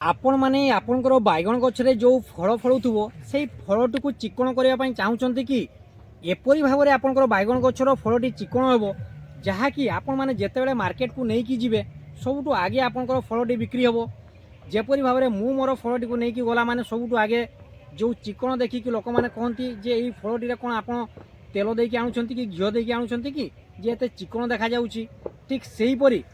आपण माने आपणकर बैगण गछरे जो फल फलुथुबो सेई फलटिकु चिक्कण करिया पई चाहुचंती कि एपरि भाबरे आपणकर बैगण गछर फलटी चिक्कण हेबो जहाँकि आपण माने जेतेबेले मार्केट को नेकी जिवे सबुठु आगे आपणकर फलटी बिक्री हेबो। जेपरि भाबरे मु मोर फलटिकु नेकी गला माने सबुठु आगे जो चिक्कण देखिकी लोक माने कहंती जे एई फलटिरे कोन आपण तेल देकी आनुचंती कि घिओ देकी आनुचंती कि जे एते चिक्कण देखा जाउची। ठीक सेही परि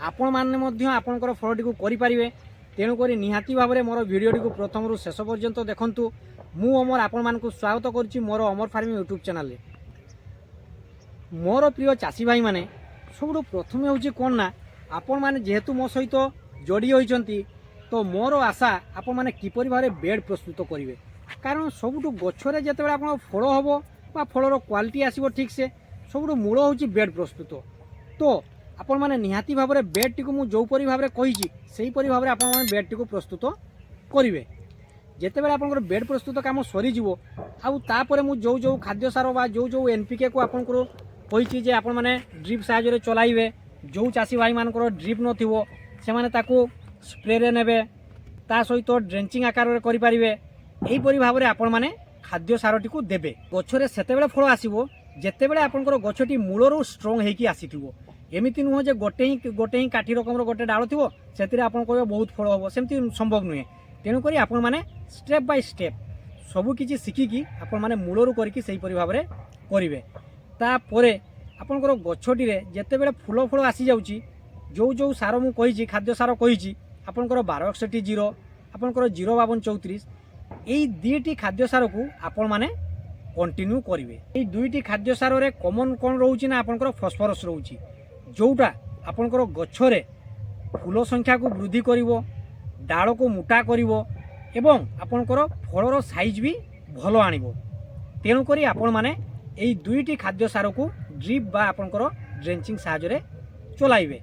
आपण माने मध्य आपणकर फलटिकु करि परिबे। तेणुक निहाती भाव में मोर भिडटी को प्रथम रु शेष पर्यंत देखूँ। मु अमर आपण मानक स्वागत करुच्ची मोर अमर फार्मिंग यूट्यूब चैनल। मोर प्रिय चाषी भाई माने सब प्रथम हूँ कौन ना आपण मैंने जेहेतु मो सहित जोड़ी होती तो मोर आशा आपण मैंने किपर भाव बेड प्रस्तुत करेंगे। कारण सबुठ गचरे जिते आप फल हम बा फलर क्वालिटी आसो ठीक से सबुठ मूल हूँ बेड प्रस्तुत। तो आपण मैंने निहाती भाव में बेड टी मुझे जोपरी भाव में कही से भाव में आप बेड टी प्रस्तुत करेंगे। जितेबाला आप बेड प्रस्तुत कम सरीज आउे मुझे जो जो खाद्य सार बा जो जो एनपीके को आपको कही आप ड्रिप साहाय्य चलाइबे। जो चाषी भाई मान ड्रिप नथिबो सेमाने ताकू स्प्रे नेबे ता सहित ड्रेंचिंग आकार में करेंगे। यहीपरि भाव में आपण मैंने खाद्य सारटी को देबे। गछरे सेतेबेले फल आसीबो जेतेबेले आपनकर गछटी मूलरू स्ट्रंग हेकी आसीथिबो। एमती नुह जे गोटे ही काठी रकम गोटे डाल थो से कह बहुत फल हम सेमती संभव नुहे। तेणुक आपण मैंने स्टेप बाय स्टेप सबकि शिखिकी आपण मैंने मूलरू करके भाव में करेंगे। तापर आपणकर गछटी जितेबले फूल फल आसी जाऊँगी जो जो सार मुझे खाद्य सार कही आपणकर 1261 आपणकर 05234 यही दुईटी खाद्य सार को आपण मैंने कंटिन्यू करेंगे। ये दुईटी खाद्य सार रे कॉमन कौन रोचे ना आपणकर फॉस्फरस रोचे जोटा आपणकर गछरे फूल संख्या को वृद्धि करिवो डाल को मोटा करिवो एवं आपणकर फलर साइज भी भल आनिबो। तेणुक आपण माने एई दुईटी खाद्य सार को ड्रिप बा आपणकर ड्रेंचिंग साहाय्य चलाइबे।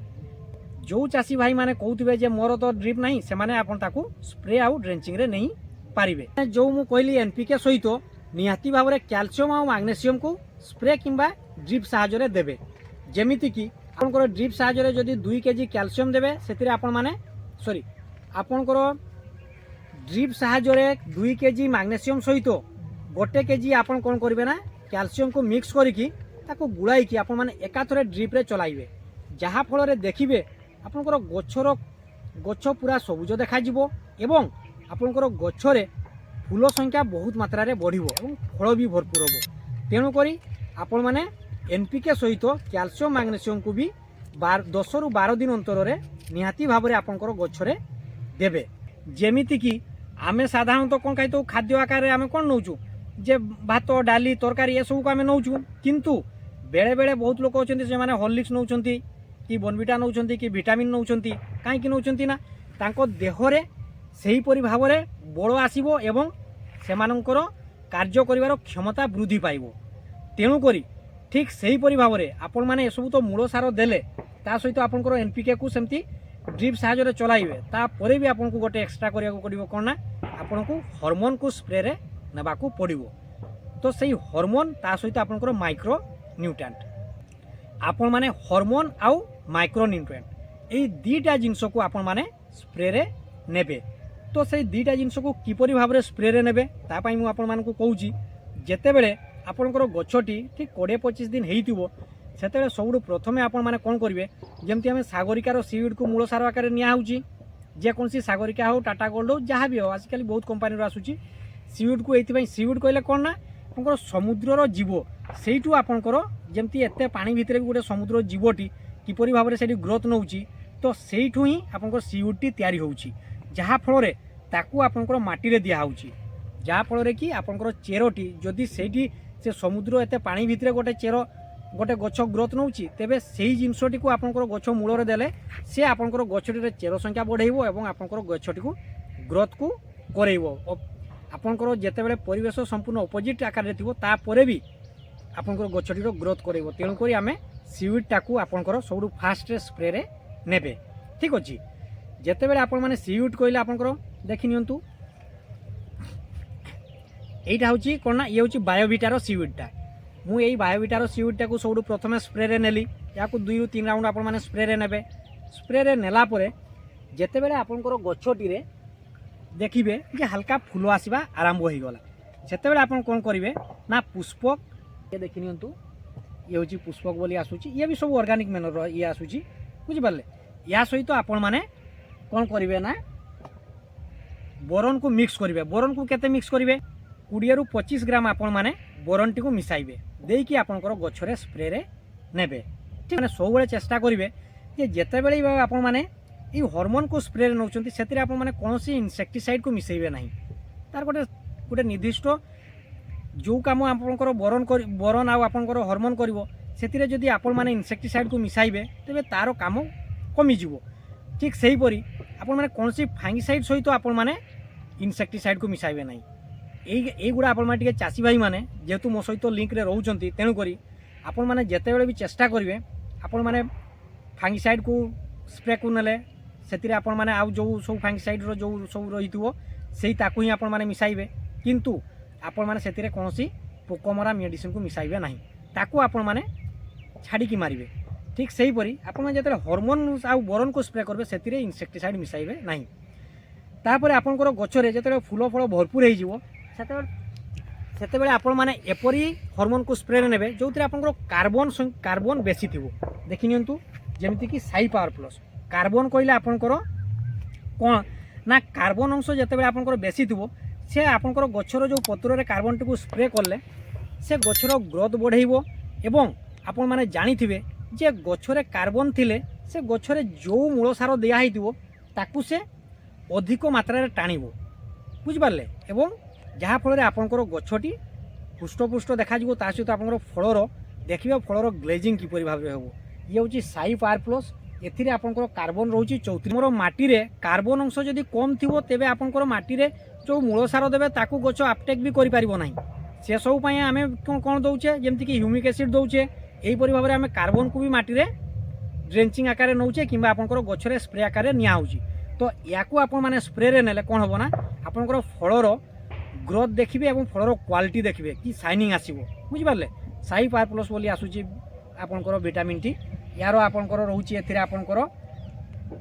जो चाषी भाई माने कहउथिबे जे मोर तो ड्रिप नहीं से माने आपण ताकू स्प्रे आउ ड्रेंचिंग रे नहीं पारिबे। जो मु कहली एनपीके सहित निहाती भाव में कैल्शियम और मैग्नेशियम को स्प्रे किंबा ड्रिप साहाय्य देबे। जेमिति कि आपणकर ड्रिप साहाय्य जदि 2 केजी कैल्शियम देबे से आपण माने सॉरी आपणकर ड्रिप साहाय्य 2 केजी मैग्नेशियम सहित 1 केजी आपण कोन करिवे ना कैल्शियम को मिक्स करिकी ताको गुड़ाई कि आपण माने एकाथरे ड्रिप रे चलाइबे। जहा फल रे देखिबे आपणकर गछ पूरा सबुज देखा जिवो एवं आपणकर गछरे फूल संख्या बहुत मात्रा रे बढ़िबो एवं फल भी भरपूर होबो। तेणु करी आपण माने एनपीके सहित कैल्शियम मैग्नेशियम को भी 10 रु 12 दिन अंतर रे निहाती भाव में आपणकर गछरे देबे। जेमिति कि आमे साधारणतः कोन खाइ तो खाद्य आकार रे आमे कोन नौचु जे भात डाली तरकारी ये सब को आमे नौचु किंतु बेले बेले बहुत लोक अछंती जे माने हॉर्लिक्स नौचंती कि बोनविटा नौचंती कि विटामिन नौचंती काहे कि नौचंती ना तांको देह रे सेही परि भाव रे बळ आसीबो एवं सेमानंकर कार्य करिवार क्षमता वृद्धि पाइबो। तेणु करी ठीक सेही परि भाव में आपण माने ए सब तो मूल सार देले ता सहित आपनकर एनपीके को सेमती ड्रिप साहाय्य चलाइबे। तापर भी आपन को गोटे एक्स्ट्रा करिया को पड़िबो कोन ना आपन को हार्मोन को स्प्रे रे नेबा को पड़िबो। तो सही हार्मोन ता सहित आपनकर माइक्रो न्यूट्रिएंट आपण माने हार्मोन आउ माइक्रो न्यूट्रिएंट एई दुईटा जिंस को आपण माने स्प्रे रे नेबे। तो सही दुईटा जिंस को किपरि भाव में स्प्रे रे नेबे ता पई मु आपण मानकु कहूची जेतेबेले आपणकर गछटी ठीक 20-25 दिन हेइतिबो सेतेबेले सबुठु प्रथमे आपण माने कोन करिवे जेमति हमें सागरिकार सीड को मूल सार आकार निया होउची जे कोनसी सागरिका हो टाटा गोल्ड हो जहाँ भी हो आजकल बहुत कंपनी रो आसुची सीड को एथि सीड कहले कोन ना आपणकर समुद्रर जीव सेइठु आपणकर जेमति एते पानी भितरे भी गोटे समुद्र जीवटी किपरि भाव में सेठी ग्रोथ नउची तो सेइठु ही आपणकर सीड तैयारी होउची जहाँ फल रे ताकू आपणकर माटी रे दिया होउची जहाँ फल रे कि आपणकर चेरोटी जदि सेठी से समुद्र एते पानी भितरे गोटे चेर गोटे गछ ग्रोथ नउची तेबे सेही जिनसटी को आपणकर गछ मूल रे देले से आपणकर गछटी रे चेर संख्या बढ़ाइबो एवं आपणकर गछटी को ग्रोथ को करेइबो। आपणकर जेतेबेले परिवेश संपूर्ण अपोजिट आकार रे थिबो तापरे भी आपणकर गछटी रो ग्रोथ करेइबो। तेणु करी आमे सीड टाकू आपणकर सबुठु फास्ट स्प्रे रे नेबे। ठीक अछि जेतेबेले आपण माने सीड कहले आपणकर देखि नियंतु एटा होची कोन ना ये होची बायोविटार सीडटा मु यही बायोविटार सीडटा को सबुठु प्रथमे स्प्रे रे नेली या 2 रु 3 राउंड आपण माने स्प्रे रे नेबे। स्प्रे रे नेला परे जेतेबेले आपणकर गछटी रे ଦେଖିବେ ଯେ ହାଲକା ଫୁଲ ଆସିବା ଆରମ୍ଭ ହୋଇଗଲା। ସେତେବେଳେ ଆପଣ କ'ଣ କରିବେ ନା ପୁଷ୍ପକ ଇଏ ଦେଖି ନିଅନ୍ତୁ, ଇଏ ହେଉଛି ପୁଷ୍ପକ ବୋଲି ଆସୁଛି, ଇଏ ବି ସବୁ ଅର୍ଗାନିକ୍ ମାନର ଇଏ ଆସୁଛି, ବୁଝିପାରିଲେ। ୟା ସହିତ ଆପଣମାନେ କ'ଣ କରିବେ ନା ବୋରନ୍କୁ ମିକ୍ସ କରିବେ। ବୋରନ୍କୁ କେତେ ମିକ୍ସ କରିବେ? 20ରୁ 25 ଗ୍ରାମ ଆପଣମାନେ ବୋରନ୍ଟିକୁ ମିଶାଇବେ, ଦେଇକି ଆପଣଙ୍କର ଗଛରେ ସ୍ପ୍ରେରେ ନେବେ। ଠିକ୍ ମାନେ ସବୁବେଳେ ଚେଷ୍ଟା କରିବେ ଯେ ଯେତେବେଳେ ଆପଣମାନେ এই হরমোনକୁ ସ୍ପ୍ରେରେ ନେଉଛନ୍ତି ସେଥିରେ ଆପଣମାନେ କୌଣସି ଇନସେକ୍ଟିସାଇଡ଼୍କୁ ମିଶାଇବେ ନାହିଁ। ତାର ଗୋଟେ ନିର୍ଦ୍ଦିଷ୍ଟ ଯେଉଁ କାମ ଆପଣଙ୍କର ବୋରନ୍ ଆଉ ଆପଣଙ୍କର ହରମୋନ୍ କରିବ, ସେଥିରେ ଯଦି ଆପଣମାନେ ଇନସେକ୍ଟିସାଇଡ଼୍କୁ ମିଶାଇବେ ତେବେ ତାର କାମ କମିଯିବ। ଠିକ୍ ସେହିପରି ଆପଣମାନେ କୌଣସି ଫାଙ୍ଗିସାଇଡ଼୍ ସହିତ ଆପଣମାନେ ଇନସେକ୍ଟିସାଇଡ଼୍କୁ ମିଶାଇବେ ନାହିଁ। এইগুଡ଼ା ଆପଣମାନେ ଟିକେ ଚାଷୀ ଭାଇମାନେ ଯେହେତୁ ମୋ ସହିତ ଲିଙ୍କରେ ରହୁଛନ୍ତି, ତେଣୁକରି ଆପଣମାନେ ଯେତେବେଳେ ବି ଚେଷ୍ଟା କରିବେ ଆପଣମାନେ ଫାଙ୍ଗିସାଇଡ଼୍କୁ ସ୍ପ୍ରେକୁ ନେଲେ ସେଥିରେ ଆପଣମାନେ ଆଉ ଯେଉଁ ସବୁ ଫାଙ୍ଗିସାଇଡ଼୍ର ଯେଉଁ ସବୁ ରହିଥିବ ସେଇ ତାକୁ ହିଁ ଆପଣମାନେ ମିଶାଇବେ, କିନ୍ତୁ ଆପଣମାନେ ସେଥିରେ କୌଣସି ପୋକମରା ମେଡ଼ିସିନ୍କୁ ମିଶାଇବେ ନାହିଁ, ତାକୁ ଆପଣମାନେ ଛାଡ଼ିକି ମାରିବେ। ଠିକ୍ ସେହିପରି ଆପଣମାନେ ଯେତେବେଳେ ହରମୋନ୍ ଆଉ ବୋରନ୍କୁ ସ୍ପ୍ରେ କରିବେ ସେଥିରେ ଇନସେକ୍ଟିସାଇଡ଼୍ ମିଶାଇବେ ନାହିଁ। ତାପରେ ଆପଣଙ୍କର ଗଛରେ ଯେତେବେଳେ ଫୁଲ ଫଳ ଭରପୁର ହେଇଯିବ ସେତେବେଳେ ଆପଣମାନେ ଏପରି ହରମୋନ୍କୁ ସ୍ପ୍ରେରେ ନେବେ ଯେଉଁଥିରେ ଆପଣଙ୍କର କାର୍ବନ୍ ବେଶୀ ଥିବ। ଦେଖି ନିଅନ୍ତୁ ଯେମିତିକି ସାଇ ପାୱାର ପ୍ଲସ୍। କାର୍ବନ୍ କହିଲେ ଆପଣଙ୍କର କ'ଣ ନା କାର୍ବନ୍ ଅଂଶ ଯେତେବେଳେ ଆପଣଙ୍କର ବେଶୀ ଥିବ ସେ ଆପଣଙ୍କର ଗଛର ଯେଉଁ ପତ୍ରରେ କାର୍ବନ୍ଟିକୁ ସ୍ପ୍ରେ କଲେ ସେ ଗଛର ଗ୍ରୋଥ୍ ବଢ଼େଇବ। ଏବଂ ଆପଣମାନେ ଜାଣିଥିବେ ଯେ ଗଛରେ କାର୍ବନ୍ ଥିଲେ ସେ ଗଛରେ ଯେଉଁ ମୂଳ ସାର ଦିଆହେଇଥିବ ତାକୁ ସେ ଅଧିକ ମାତ୍ରାରେ ଟାଣିବ, ବୁଝିପାରିଲେ। ଏବଂ ଯାହାଫଳରେ ଆପଣଙ୍କର ଗଛଟି ହୃଷ୍ଟପୁଷ୍ଟ ଦେଖାଯିବ। ତା ସହିତ ଆପଣଙ୍କର ଫଳର ଦେଖିବେ ଫଳର ଗ୍ଲେଜିଂ କିପରି ଭାବରେ ହେବ। ଇଏ ହେଉଛି ସାଇ ପାୱାର ପ୍ଲସ୍। ଏଥିରେ ଆପଣଙ୍କର କାର୍ବନ୍ ରହୁଛି 34। ମୋର ମାଟିରେ କାର୍ବନ୍ ଅଂଶ ଯଦି କମ୍ ଥିବ ତେବେ ଆପଣଙ୍କର ମାଟିରେ ଯେଉଁ ମୂଳ ସାର ଦେବେ ତାକୁ ଗଛ ଆପଟେକ୍ ବି କରିପାରିବ ନାହିଁ। ସେସବୁ ପାଇଁ ଆମେ କ'ଣ ଦେଉଛେ, ଯେମିତିକି ହ୍ୟୁମିକ୍ ଏସିଡ଼୍ ଦେଉଛେ। ଏହିପରି ଭାବରେ ଆମେ କାର୍ବନ୍କୁ ବି ମାଟିରେ ଡ୍ରେଞ୍ଚିଂ ଆକାରରେ ନେଉଛେ କିମ୍ବା ଆପଣଙ୍କର ଗଛରେ ସ୍ପ୍ରେ ଆକାରରେ ନିଆହେଉଛି। ତ ୟାକୁ ଆପଣମାନେ ସ୍ପ୍ରେରେ ନେଲେ କ'ଣ ହେବ ନା ଆପଣଙ୍କର ଫଳର ଗ୍ରୋଥ୍ ଦେଖିବେ ଏବଂ ଫଳର କ୍ୱାଲିଟି ଦେଖିବେ କି ସାଇନିଂ ଆସିବ, ବୁଝିପାରିଲେ। ସାଇ ପାୱାର ପ୍ଲସ୍ ବୋଲି ଆସୁଛି ଆପଣଙ୍କର ଭିଟାମିନ୍ଟି। ୟାର ଆପଣଙ୍କର ରହୁଛି ଏଥିରେ ଆପଣଙ୍କର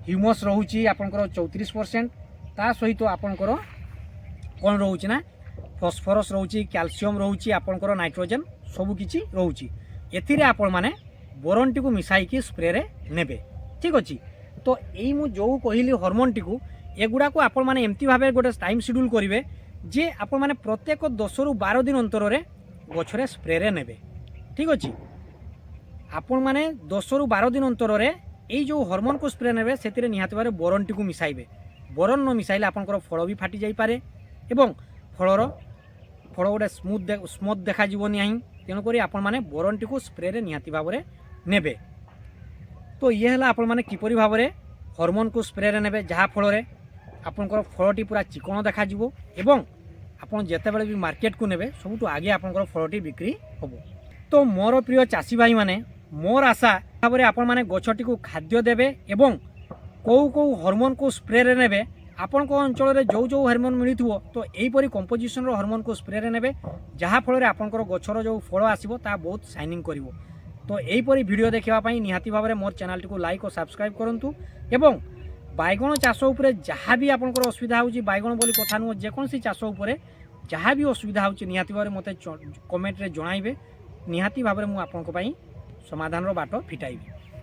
ହ୍ୟୁମସ୍ ରହୁଛି ଆପଣଙ୍କର 34%। ତା ସହିତ ଆପଣଙ୍କର କ'ଣ ରହୁଛି ନା ଫସ୍ଫରସ୍ ରହୁଛି, କ୍ୟାଲସିୟମ୍ ରହୁଛି, ଆପଣଙ୍କର ନାଇଟ୍ରୋଜେନ୍ ସବୁକିଛି ରହୁଛି। ଏଥିରେ ଆପଣମାନେ ବୋରନ୍ଟିକୁ ମିଶାଇକି ସ୍ପ୍ରେରେ ନେବେ, ଠିକ୍ ଅଛି। ତ ଏଇ ମୁଁ ଯେଉଁ କହିଲି ହରମୋନ୍ଟିକୁ ଏଗୁଡ଼ାକୁ ଆପଣମାନେ ଏମିତି ଭାବେ ଗୋଟେ ଟାଇମ୍ ସିଡ୍ୟୁଲ୍ କରିବେ ଯେ ଆପଣମାନେ ପ୍ରତ୍ୟେକ 10ରୁ 12 ଦିନ ଅନ୍ତରରେ ଗଛରେ ସ୍ପ୍ରେରେ ନେବେ, ଠିକ୍ ଅଛି। ଆପଣମାନେ 10ରୁ 12 ଦିନ ଅନ୍ତରରେ ଏଇ ଯେଉଁ ହରମୋନ୍କୁ ସ୍ପ୍ରେ ନେବେ ସେଥିରେ ନିହାତି ଭାବରେ ବୋରନ୍ଟିକୁ ମିଶାଇବେ। ବୋରନ୍ ନ ମିଶାଇଲେ ଆପଣଙ୍କର ଫଳ ବି ଫାଟି ଯାଇପାରେ ଏବଂ ଫଳ ଗୋଟେ ସ୍ମୁଥ୍ ଦେଖାଯିବ ନାହିଁ। ତେଣୁକରି ଆପଣମାନେ ବୋରନ୍ଟିକୁ ସ୍ପ୍ରେରେ ନିହାତି ଭାବରେ ନେବେ। ତ ଇଏ ହେଲା ଆପଣମାନେ କିପରି ଭାବରେ ହରମୋନ୍କୁ ସ୍ପ୍ରେରେ ନେବେ, ଯାହାଫଳରେ ଆପଣଙ୍କର ଫଳଟି ପୁରା ଚିକଣ ଦେଖାଯିବ ଏବଂ ଆପଣ ଯେତେବେଳେ ବି ମାର୍କେଟକୁ ନେବେ ସବୁଠୁ ଆଗେ ଆପଣଙ୍କର ଫଳଟି ବିକ୍ରି ହେବ। ତ ମୋର ପ୍ରିୟ ଚାଷୀ ଭାଇମାନେ, ମୋର ଆଶା ଭାବରେ ଆପଣମାନେ ଗଛଟିକୁ ଖାଦ୍ୟ ଦେବେ ଏବଂ କେଉଁ ହରମୋନ୍କୁ ସ୍ପ୍ରେରେ ନେବେ, ଆପଣଙ୍କ ଅଞ୍ଚଳରେ ଯେଉଁ ହରମୋନ୍ ମିଳୁଥିବ ତ ଏହିପରି କମ୍ପୋଜିସନ୍ର ହରମୋନ୍କୁ ସ୍ପ୍ରେରେ ନେବେ, ଯାହାଫଳରେ ଆପଣଙ୍କର ଗଛର ଯେଉଁ ଫଳ ଆସିବ ତାହା ବହୁତ ସାଇନିଂ କରିବ। ତ ଏହିପରି ଭିଡ଼ିଓ ଦେଖିବା ପାଇଁ ନିହାତି ଭାବରେ ମୋର ଚ୍ୟାନେଲଟିକୁ ଲାଇକ୍ ଓ ସବସ୍କ୍ରାଇବ୍ କରନ୍ତୁ। ଏବଂ ବାଇଗଣ ଚାଷ ଉପରେ ଯାହା ବି ଆପଣଙ୍କର ଅସୁବିଧା ହେଉଛି, ବାଇଗଣ ବୋଲି କଥା ନୁହଁ, ଯେକୌଣସି ଚାଷ ଉପରେ ଯାହା ବି ଅସୁବିଧା ହେଉଛି ନିହାତି ଭାବରେ ମୋତେ କମେଣ୍ଟରେ ଜଣାଇବେ। ନିହାତି ଭାବରେ ମୁଁ ଆପଣଙ୍କ ପାଇଁ ସମାଧାନର ବାଟ ଫିଟାଇବି।